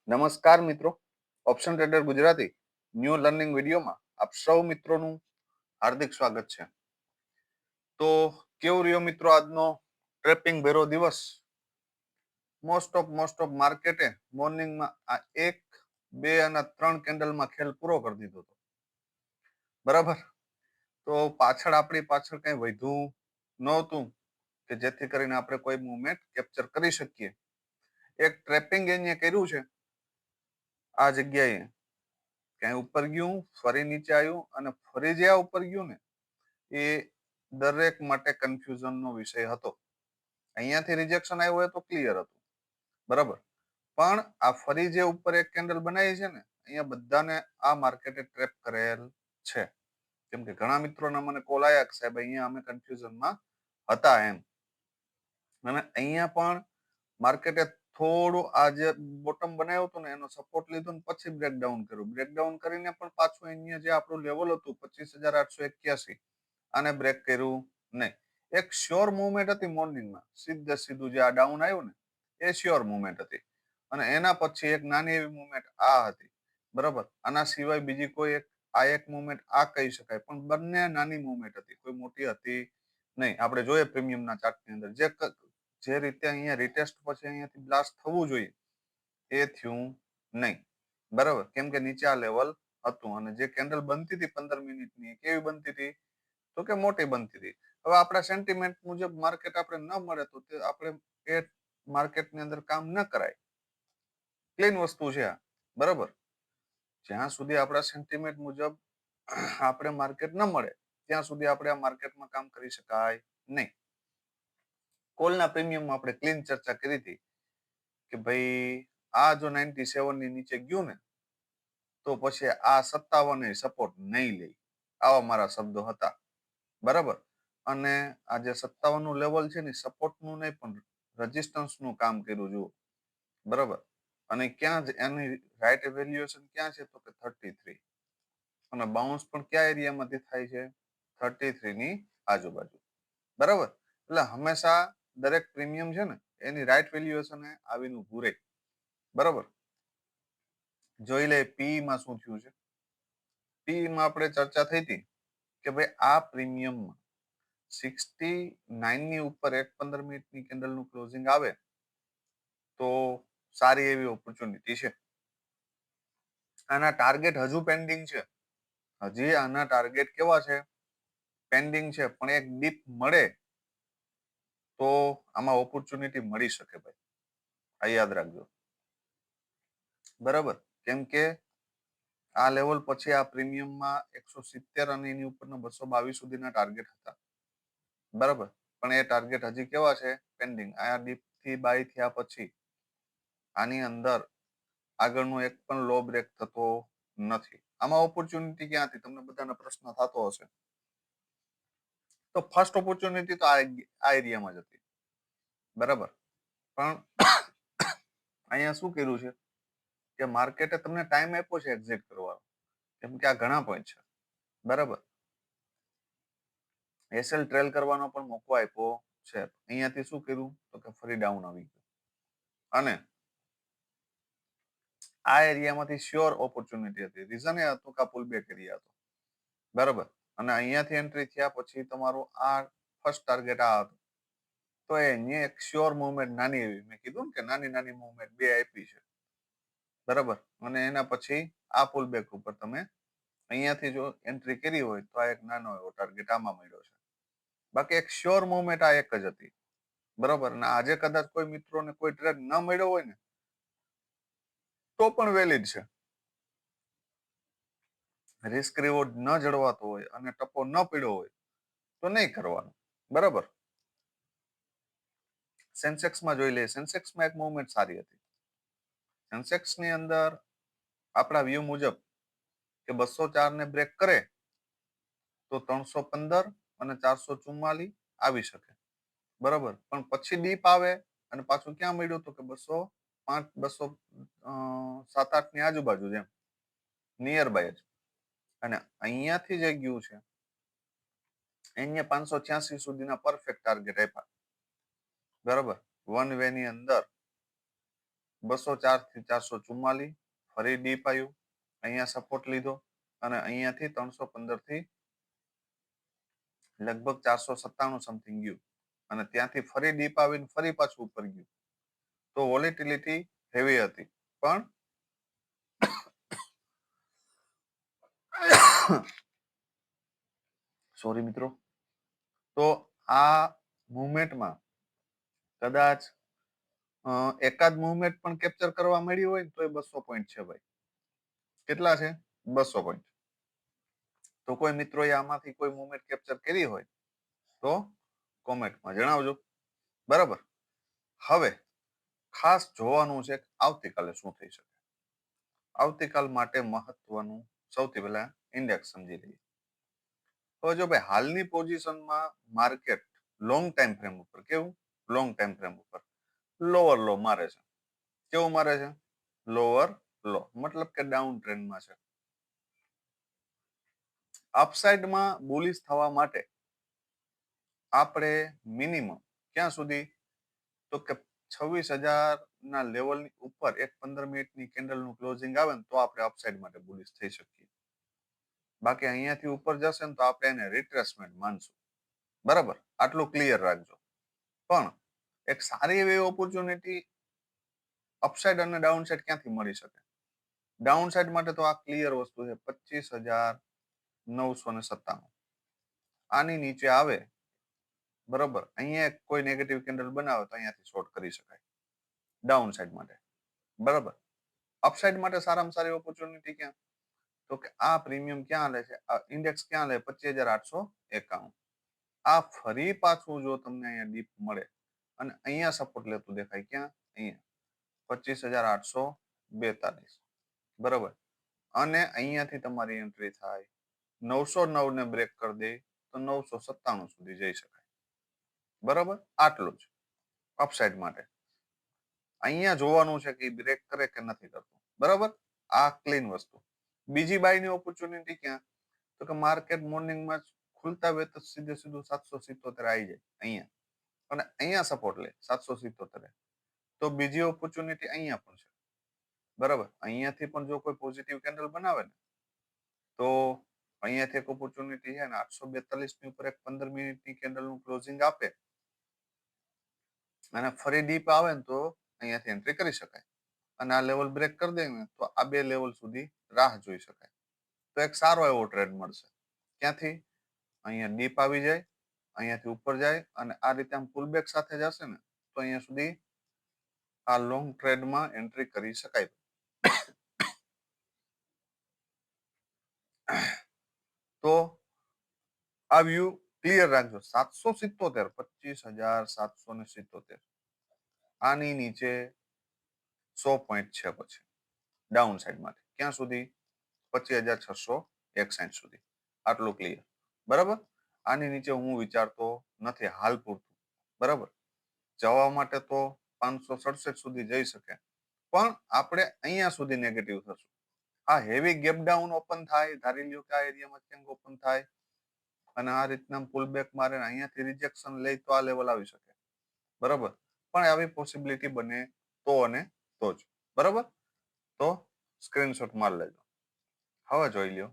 નમસ્કાર મિત્રો, option trader Gujarati new learning વિડીયોમાં આપ સૌ મિત્રોનું હાર્દિક સ્વાગત છે. તો કેવું રહ્યો મિત્રો આજનો ટ્રેપિંગ ભેરો દિવસ? મોસ્ટ ઓફ માર્કેટે મોર્નિંગમાં આ 1, 2 અને 3 કેન્ડલમાં ખેલ પૂરો કરી દીધો હતો. બરાબર, તો આપણી પાછળ કઈ વધ્યું નહોતું કે જેથી કરીને આપણે કોઈ મુવમેન્ટ કેપ્ચર કરી શકીએ. એક ટ્રેપિંગ એને કર્યું છે આ જગ્યાએ, ક્યાંય ઉપર ગયું, ફરી નીચે આવ્યું અને ફરી જે ઉપર ગયું ને એ દરેક માટે કન્ફ્યુઝનનો વિષય હતો. અહીંયાથી રિજેક્શન આવ્યું હોય તો ક્લિયર હતું, બરાબર, પણ આ ફરી જે ઉપર એક કેન્ડલ બનાવી છે ને, અહીંયા બધાને આ માર્કેટે ટ્રેપ કરેલ છે. કેમ કે ઘણા મિત્રોના મને કોલ આવ્યા કે સાહેબ અહીંયા અમે કન્ફ્યુઝનમાં હતા એમ. અને અહીંયા પણ માર્કેટે થોડું આ જે બોટમ બનાવ્યું હતું ને એનો સપોર્ટ લીધો ને પછી બ્રેકડાઉન કર્યું. બ્રેકડાઉન કરીને પણ પાછું અહીંયા જે આપણું લેવલ હતું 25,881 આને બ્રેક કર્યું નહીં. એક શ્યોર મુવમેન્ટ હતી મોર્નિંગમાં, સીધું જે આ ડાઉન આવ્યું ને એ શ્યોર મુવમેન્ટ હતી. અને એના પછી એક નાની એવી મુવમેન્ટ આ હતી, બરાબર. આના સિવાય બીજી કોઈ એક મુવમેન્ટ આ કહી શકાય, પણ બંને નાની મુવમેન્ટ હતી, કોઈ મોટી હતી નહીં. આપણે જોઈએ પ્રીમિયમના ચાર્ટની અંદર જે રીતે અહીંયા રિટેસ્ટ પછી અહીંયાથી બ્લાસ્ટ થવું જોઈએ એ થયું નહીં, બરાબર. કેમ કે નીચે આ લેવલ હતું અને જે કેન્ડલ બનતી હતી 15 મિનિટની કેવી બનતી હતી તો કે મોટી બનતી હતી. હવે આપણા સેન્ટિમેન્ટ મુજબ માર્કેટ આપણે ન મળે તો તે આપણે એ માર્કેટની અંદર કામ ન કરાય. ક્લીન વસ્તુ છે આ, બરાબર. જ્યાં સુધી આપણા સેન્ટિમેન્ટ મુજબ આપણે માર્કેટ ન મળે ત્યાં સુધી આપણે આ માર્કેટમાં કામ કરી શકાય નહીં. કોલના પ્રીમિયમમાં આપણે ક્લીન ચર્ચા કરી હતી કે ભાઈ આ જો 97 ની નીચે ગયું ને તો પછી આ 57 સપોર્ટ નહીં લે, આવા મારા શબ્દો હતા, બરાબર. અને આ જે 57 નું લેવલ છે ને સપોર્ટ નું નહીં પણ રેઝિસ્ટન્સ નું કામ કર્યું જુઓ, બરાબર. અને ક્યાં એની રાઈટ વેલ્યુએશન ક્યાં છે તો કે 33 અને બાઉન્સ પણ કયા એરિયામાંથી થાય છે 33 ની આજુબાજુ, બરાબર. એટલે હંમેશા દરેક પ્રીમિયમ છે ને એની રાઈટ વેલ્યુએશન આવીને ઉભું રહે, બરાબર. જોઈ લે પી માં શું થયું છે. પી માં આપણે ચર્ચા થઈ હતી કે ભાઈ આ પ્રીમિયમમાં 69 ની ઉપર એક 15 મિનિટની કેન્ડલનું ક્લોઝિંગ આવે તો સારી એવી ઓપોર્ચ્યુનિટી છે. આના ટાર્ગેટ હજુ પેન્ડિંગ છે, હજી આના ટાર્ગેટ કેવા છે, પેન્ડિંગ છે. પણ એક ડીપ મળે તો આમાં ઓપોર્ચ્યુનિટી મળી શકે ભાઈ, આ યાદ રાખજો, બરાબર. કેમ કે આ લેવલ પછી આ પ્રીમિયમમાં 170 અને એની ઉપરના 222 સુધીના ટાર્ગેટ હતા, બરાબર. પણ એ ટાર્ગેટ હજી કેવા છે, પેન્ડિંગ. આ ડીપ થી બાય થયા પછી આની અંદર આગળનો એક પણ લો બ્રેક થતો નથી. આમાં ઓપોર્ચ્યુનિટી ક્યાંથી તમને બધાને પ્રશ્ન થતો હશે. તો ફર્સ્ટ ઓપોર્ચ્યુનિટી તો આ એરિયામાં જ હતી, બરાબર. પણ અહીંયા શું કર્યું છે કે માર્કેટે તમને ટાઈમ આપ્યો છે એક્ઝિટ કરવાનો, કેમ કે આ ઘણા પોઈન્ટ છે, બરાબર. એસએલ ટ્રેલ કરવાનો પણ મોકો આપ્યો છે. અહીંયાથી શું કર્યું તો કે ફરી ડાઉન આવી ગયું અને આ એરિયામાંથી શ્યોર ઓપોર્ચ્યુનિટી હતી. રીઝન એ હતું કે આ પુલ બેક એરિયા હતો, બરાબર. અને અહીંયાથી એન્ટ્રી થયા પછી તમારું આ ફર્સ્ટ ટાર્ગેટ આ હતું તો એની એક શ્યોર મુવમેન્ટ નાની એવી મેં કીધું ને કે નાની મુવમેન્ટ બે આપી છે, બરાબર. અને એના પછી આ પુલ બેક ઉપર તમે અહીંયાથી જો એન્ટ્રી કરી હોય તો આ એક નાનો એવો ટાર્ગેટ આમાં મળ્યો છે. બાકી એક શ્યોર મુવમેન્ટ આ એક જ હતી, બરાબર. અને આજે કદાચ કોઈ મિત્રોને કોઈ ટ્રેડ ન મળ્યો હોય ને તો પણ વેલિડ છે. રિસ્ક રિવોર્ડ ન જળવાતો હોય અને ટપ્પો ન પીડ્યો હોય તો નહીં કરવાનું, બરાબર. સેન્સેક્સમાં જોઈ લઈએ. સેન્સેક્સમાં એક મુવમેન્ટ સારી હતી. સેન્સેક્સની અંદર આપણા વ્યૂ મુજબ કે 204 ને બ્રેક કરે તો 315 અને 444 આવી શકે, બરાબર. પણ પછી ડીપ આવે અને પાછું ક્યાં મળ્યું તો કે 205 207-8 ની આજુબાજુ, જેમ નિયર બાય જ. અને અહીંયાથી જે ગયું છે અહીંયા 586 સુધીના પરફેક્ટ ટાર્ગેટ આપ્યા, બરાબર. વન વે ની અંદર 204 થી 444 ફરી ડીપ આવ્યું, અહીંયા સપોર્ટ લીધો અને અહીંયાથી 315 થી લગભગ 497 સમથિંગ ગયું અને ત્યાંથી ફરી ડીપ આવીને ફરી પાછું ઉપર ગયું. તો વોલેટિલિટી હેવી હતી, પણ સોરી મિત્રો, તો આ મુવમેન્ટમાં કદાચ એકાદ મુવમેન્ટ પણ કેપ્ચર કરવા મળ્યું હોય તો એ 200 પોઈન્ટ છે ભાઈ. કેટલા છે? 200 પોઈન્ટ. તો કોઈ મિત્રોએ આમાંથી કોઈ મુવમેન્ટ કેપ્ચર કરી હોય તો કોમેન્ટમાં જણાવજો. બરાબર. હવે ખાસ જોવાનું છે આવતીકાલે શું થઈ શકે. આવતીકાલ માટે મહત્વનું સૌથી પહેલા ઇન્ડેક્સ સમજી લઈએ. હવે જો ભાઈ હાલની પોઝિશનમાં માર્કેટ લોંગ ટાઈમ ફ્રેમ ઉપર કેવું, લોંગ ટાઈમ ફ્રેમ ઉપર લોઅર લો મારે છે. કેવું મારે છે? લોઅર લો, મતલબ કે ડાઉન ટ્રેન્ડમાં છે. અપસાઇડમાં બુલિશ થવા માટે આપણે મિનિમમ ક્યાં સુધી, તો કે 26,000 ના લેવલની ઉપર એક 15 મિનિટની કેન્ડલનું ક્લોઝિંગ આવે ને તો આપણે અપસાઇડ માટે બુલિશ થઈ શકીએ. બાકી અહીંયાથી ઉપર જશે ને તો આપણે એને રિટ્રેસમેન્ટ માનશું. બરાબર, આટલું ક્લિયર રાખજો. પણ એક સારી એવી ઓપોર્ચ્યુનિટી અપસાઇડ અને ડાઉનસાઇડ ક્યાંથી મળી શકે? ડાઉનસાઇડ માટે તો આ ક્લિયર વસ્તુ છે, 25,997. આની નીચે આવે, બરોબર, અહીંયા કોઈ નેગેટિવ કેન્ડલ બનાવે તો અહીંયાથી શોર્ટ કરી શકાય ડાઉનસાઇડ માટે. બરાબર. અપસાઇડ માટે સારામાં સારી ઓપોર્ચ્યુનિટી ક્યાં? તો કે આ પ્રીમિયમ ક્યાં લે છે? આ ઇન્ડેક્સ ક્યાં લે? 25,851. આ ફરી પાછું જો તમને અહીંયા ડીપ મળે અને અહીંયા સપોર્ટ લેતું દેખાય, ક્યાં? અહીંયા 25,842. બરાબર. અને અહીંયાથી તમારી એન્ટ્રી થાય, 909 ને બ્રેક કરી દે તો 997 સુધી જઈ શકાય. બરાબર, આટલું જ અપસાઇડ માટે. અહીંયા જોવાનું છે કે બ્રેક કરે કે નથી કરતું. બરાબર, આ ક્લીન વસ્તુ. બીજી બાયની ઓપોર્ચ્યુનિટી ક્યાં? તો કે માર્કેટ મોર્નિંગમાં ખુલતા વેત સીધે સીધું 777 આવી જાય અહીંયા અને અહીંયા સપોર્ટ લે 777. તો બીજી ઓપોર્ચ્યુનિટી અહીંયા પણ છે. બરાબર, અહીંયાથી પણ જો કોઈ પોઝિટિવ કેન્ડલ બનાવે ને તો અહીંયાથી એક ઓપોર્ચ્યુનિટી છે ને 842 ની ઉપર એક 15 મિનિટની કેન્ડલનું ક્લોઝિંગ આપે અને ફરી ડીપ આવે ને તો અહીંયાથી એન્ટ્રી કરી શકાય અને આ લેવલ બ્રેક કરી દે ને તો આ બે લેવલ સુધી રાહ જોઈ શકાય. તો એક સારો એવો ટ્રેડ મળશે. ક્યાંથી? અહીંયા ડીપ આવી જાય, અહીંયાથી ઉપર જાય અને આ રીતે આમ પુલબેક સાથે જશે ને તો અહીંયા સુધી આ લોંગ ટ્રેડમાં એન્ટ્રી કરી શકાય. તો આ વ્યૂ ક્લિયર રાખજો. 777, 25,777. આની નીચે 100 પોઈન્ટ છે પછી ડાઉન સાઈડ માટે. ક્યાં સુધી? 25,661 સુધી. આટલું ક્લિયર. બરાબર. આની નીચે હું વિચારતો નથી હાલ પૂરતું. બરાબર, જવા માટે તો 567 સુધી જઈ શકે, પણ આપણે અહીંયા સુધી નેગેટિવ થશું. આ હેવી ગેપ ડાઉન ઓપન થાય, ધારી લ્યો કે આ એરિયામાં ક્યાંક ઓપન થાય અને આ રીતના પુલ બેક મારે અહીંયાથી રિજેક્શન લઈ તો આ લેવલ આવી શકે. બરાબર, પણ આવી પોસિબિલિટી બને તો અને તો જ. બરાબર, તો સ્ક્રીનશોટ મારી લેજો. હવે જોઈ લ્યો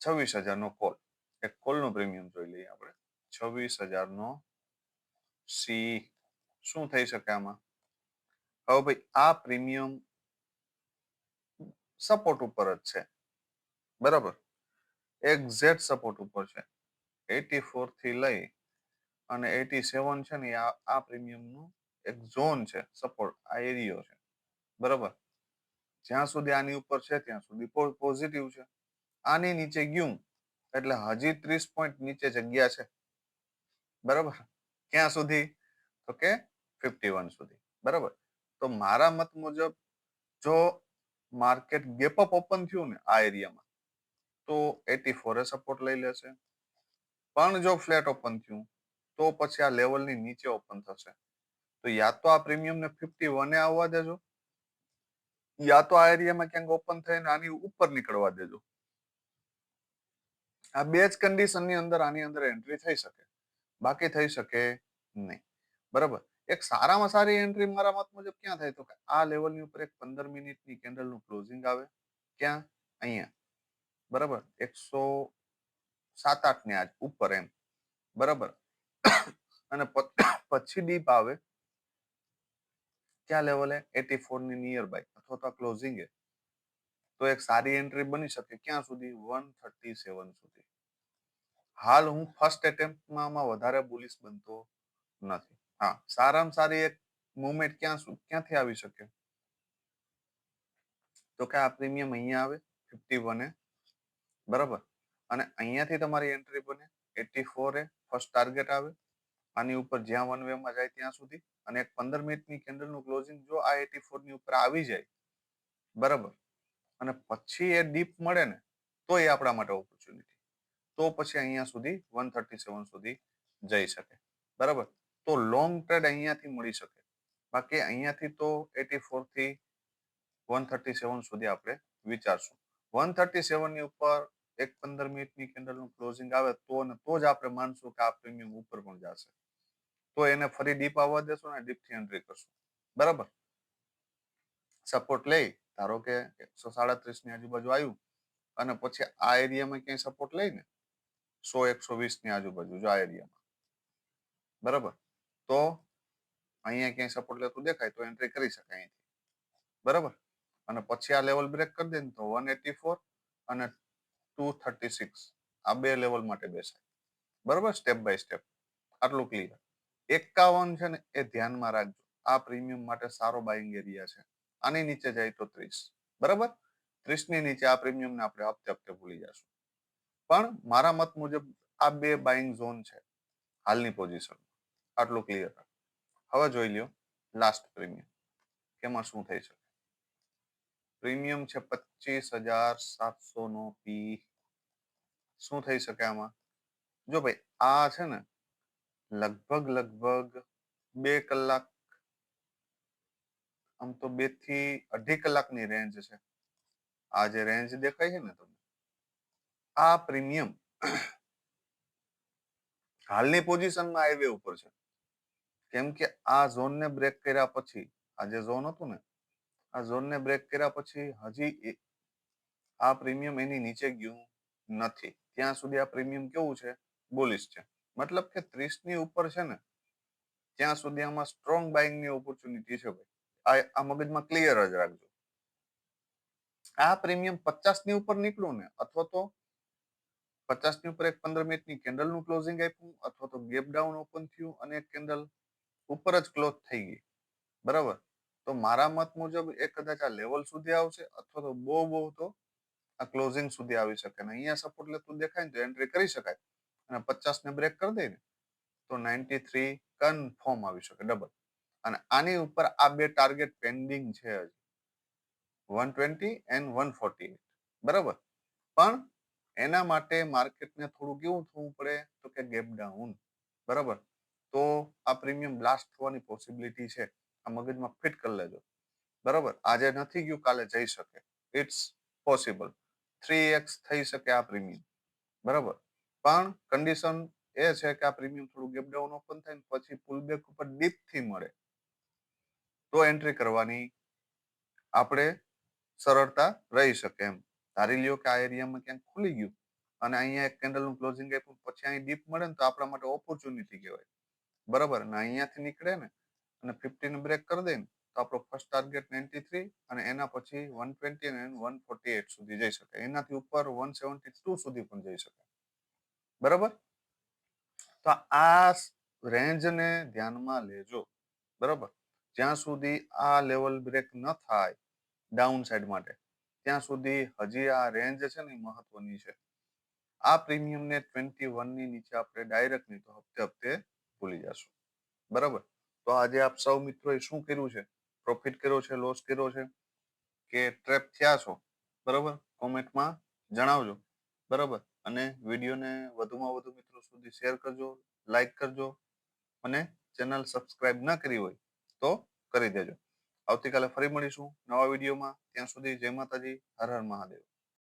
26,000 નો કોલ. એક કોલ નો પ્રીમિયમ જોઈ લઈએ આપણે. 26,000 નો સી શું થઈ શકે આમાં? હવે ભાઈ આ પ્રીમિયમ સપોર્ટ ઉપર જ છે. બરાબર, એક્ઝેક્ટ સપોર્ટ ઉપર છે. 84 થી લઈ અને 87 છે ને આ પ્રીમિયમ નું એક ઝોન છે, સપોર્ટ આ એરિયો છે. બરાબર, જ્યાં સુધી આની ઉપર છે ત્યાં સુધી પોઝિટિવ છે. આની નીચે ગયું એટલે હજી 30 પોઈન્ટ નીચે જગ્યા છે. બરાબર, ક્યાં સુધી? તો કે 51 સુધી. બરાબર, તો મારા મત મુજબ જો માર્કેટ ગેપ અપ ઓપન થયું ને આ એરિયામાં તો 84 એ સપોર્ટ લઈ લેશે. પણ જો ફ્લેટ ઓપન થયું તો પછી આ લેવલની નીચે ઓપન થશે. તો યા તો આ પ્રીમિયમ ને 51 એ આવવા દેજો, યા તો આ એરિયામાં ક્યાંક ઓપન થઈને આની ઉપર નીકળવા દેજો. આ બે જ કન્ડિશનની અંદર આની અંદર એન્ટ્રી થઈ શકે, બાકી થઈ શકે નહીં. બરાબર, એક સારામાં સારી એન્ટ્રી મારા મત મુજબ ક્યાં થાય તો કે આ લેવલની ઉપર એક 15 મિનિટની કેન્ડલનું ક્લોઝિંગ આવે ક્યાં અહીંયા બરાબર 107-8 ની આજ ઉપર એમ બરાબર અને પછી ડીપ આવે ક્યાં લેવલે 84 ની નિયર બાય અથવા તો ક્લોઝિંગ તો એક સારી એન્ટ્રી બની શકે ક્યાં સુધી 137 સુધી હાલ હું ફર્સ્ટ એટેમ્પ્ટમાં આમાં વધારે બુલિશ બનતો નથી હા સારામાં સારી એક મુવમેન્ટ ક્યાંથી આવી શકે તો કે આ પ્રીમિયમ અહીંયા આવે 51 બરાબર અને અહીંયાથી તમારી એન્ટ્રી બને 84 ફર્સ્ટ ટાર્ગેટ આવે આની ઉપર જ્યાં વન વે માં જાય ત્યાં સુધી અને એક 15 મિનિટની કેન્ડલનું ક્લોઝિંગ જો આ 84 ની ઉપર આવી જાય બરાબર અને પછી એ ડીપ મળે ને તો એ આપણા માટે ઓપોર્ચ્યુનિટી તો પછી અહીંયા સુધી 137 સુધી જઈ શકે બરાબર તો લોંગ ટ્રેડ અહીંયાથી મળી શકે બાકી અહીંયાથી તો 84 થી 137 સુધી આપણે વિચારશું 137 ની ઉપર એક 15 મિનિટની કેન્ડલનું ક્લોઝિંગ આવે તો જ આપણે માનશું કે આ પ્રીમિયમ ઉપર પણ જશે તો એને ફરી ડીપ આવવા દેશો ને ડીપ થી એન્ટ્રી કરશું બરાબર સપોર્ટ લઈ ધારો કે 137 ની આજુબાજુ આવ્યું અને પછી આ એરિયામાં ક્યાંય સપોર્ટ લઈ ને 100-120 ની આજુબાજુ જો આ એરિયામાં બરાબર તો અહીંયા ક્યાંય સપોર્ટ લેતું દેખાય તો એન્ટ્રી કરી શકાય અહીંથી બરાબર અને પછી આ લેવલ બ્રેક કરી દે ને તો 184 અને 236 આ બે લેવલ માટે બેસાય બરાબર સ્ટેપ બાય સ્ટેપ આટલું ક્લિયર 51 છે ને એ ધ્યાનમાં રાખજો આ પ્રીમિયમ માટે સારો બાઇંગ એરિયા છે આની નીચે જાય તો 30 બરાબર 30 ની નીચે આ પ્રીમિયમ ને આપણે હપ્તે હપ્તે ભૂલી જશું પણ મારા મત મુજબ આ બે બાઇંગ ઝોન છે હાલની પોઝિશન આટલું ક્લિયર હવે જોઈ લ્યો લાસ્ટ પ્રીમિયમ કેમાં શું થઈ શકે પ્રીમિયમ છે 25,700 નો પી શું થઈ શકે આમાં જો ભાઈ આ છે ને લગભગ 2 કલાક આમ તો 2 થી 2.5 કલાકની રેન્જ છે આ જે રેન્જ દેખાય છે ને તમને આ પ્રીમિયમ હાલની પોઝિશનમાં હાઈવે ઉપર છે કેમ કે આ ઝોન ને બ્રેક કર્યા પછી આ જે ઝોન હતું ને આ ઝોન ને બ્રેક કર્યા પછી હજી આ પ્રીમિયમ એની નીચે ગયું નથી ત્યાં સુધી આ પ્રીમિયમ કેવું છે બોલિશ છે મતલબ કે 30 ની ઉપર છે ને ત્યાં સુધી આમાં સ્ટ્રોંગ બાઇંગ ની ઓપોર્ચ્યુનિટી છે ભાઈ આ મગજમાં ક્લિયર જ રાખજો આ પ્રીમિયમ 50 ની ઉપર નીકળ્યું ને અથવા તો 50 ની ઉપર એક 15 મિનિટની કેન્ડલ નું ક્લોઝિંગ આપ્યું અથવા તો ગેપ ડાઉન ઓપન થયું અને એક કેન્ડલ ઉપર જ ક્લોઝ થઈ ગઈ બરાબર તો મારા મત મુજબ એ કદાચ આ લેવલ સુધી આવશે અથવા તો બહુ તો આ ક્લોઝિંગ સુધી આવી શકે ને અહીંયા સપોર્ટ લેતું દેખાય ને તો એન્ટ્રી કરી શકાય અને 50 ને બ્રેક કરી દે ને તો 93 કન્ફર્મ આવી શકે ડબલ અને આની ઉપર આ બે ટાર્ગેટ પેન્ડિંગ છે હજી 120 એન્ડ 148 બરાબર પણ એના માટે માર્કેટને થોડું કેવું થવું પડે તો કે ગેપ ડાઉન બરાબર તો આ પ્રીમિયમ બ્લાસ્ટ થવાની પોસિબિલિટી છે આ મગજમાં ફિટ કરી લેજો બરાબર આજે નથી ગયું કાલે જઈ શકે ઇટ્સ પોસિબલ 3x થઈ શકે આ પ્રીમિયમ બરાબર પણ કન્ડિશન એ છે કે આ પ્રીમિયમ થોડું ગેપ ડાઉન ઓપન થાય ને પછી પુલબેક ઉપર ડીપ થી મળે તો એન્ટ્રી કરવાની આપણે સરળતા રહી શકે એમ ધારી લ્યો કે આ એરિયામાં ક્યાંક ખુલી ગયું અને અહીંયા એક કેન્ડલ નું ક્લોઝિંગ આપ્યું પછી અહીં ડીપ મળે ને તો આપણા માટે ઓપોર્ચ્યુનિટી કહેવાય બરાબર ને અહીંયાથી નીકળે ને અને 50 બ્રેક કરી દે ને તો આપણો ફર્સ્ટ ટાર્ગેટ 93 અને એના પછી 120 અને 148 સુધી જઈ શકે એનાથી ઉપર 172 સુધી પણ જઈ શકે બરાબર તો આ રેન્જ ને ધ્યાનમાં લેજો બરાબર જ્યાં સુધી આ લેવલ બ્રેક ન થાય ડાઉન સાઈડ માટે ત્યાં સુધી હજી આ રેન્જ છે ને મહત્વની છે આ પ્રીમિયમ ને 21 ની નીચે આપણે ડાયરેક્ટ નહીં તો હપ્તે હપ્તે ભૂલી જશું બરાબર તો આજે આપ સૌ મિત્રોએ શું કર્યું છે પ્રોફિટ કર્યો છે લોસ કર્યો છે કે ટ્રેપ થયા છો બરાબર કોમેન્ટમાં જણાવજો બરાબર અને વિડીયોને વધુમાં વધુ મિત્રો સુધી શેર કરજો લાઈક કરજો અને ચેનલ સબસ્ક્રાઇબ ના કરી હોય તો કરી દેજો આવતીકાલે ફરી મળીશું નવા વિડીયોમાં ત્યાં સુધી જય માતાજી હર હર મહાદેવ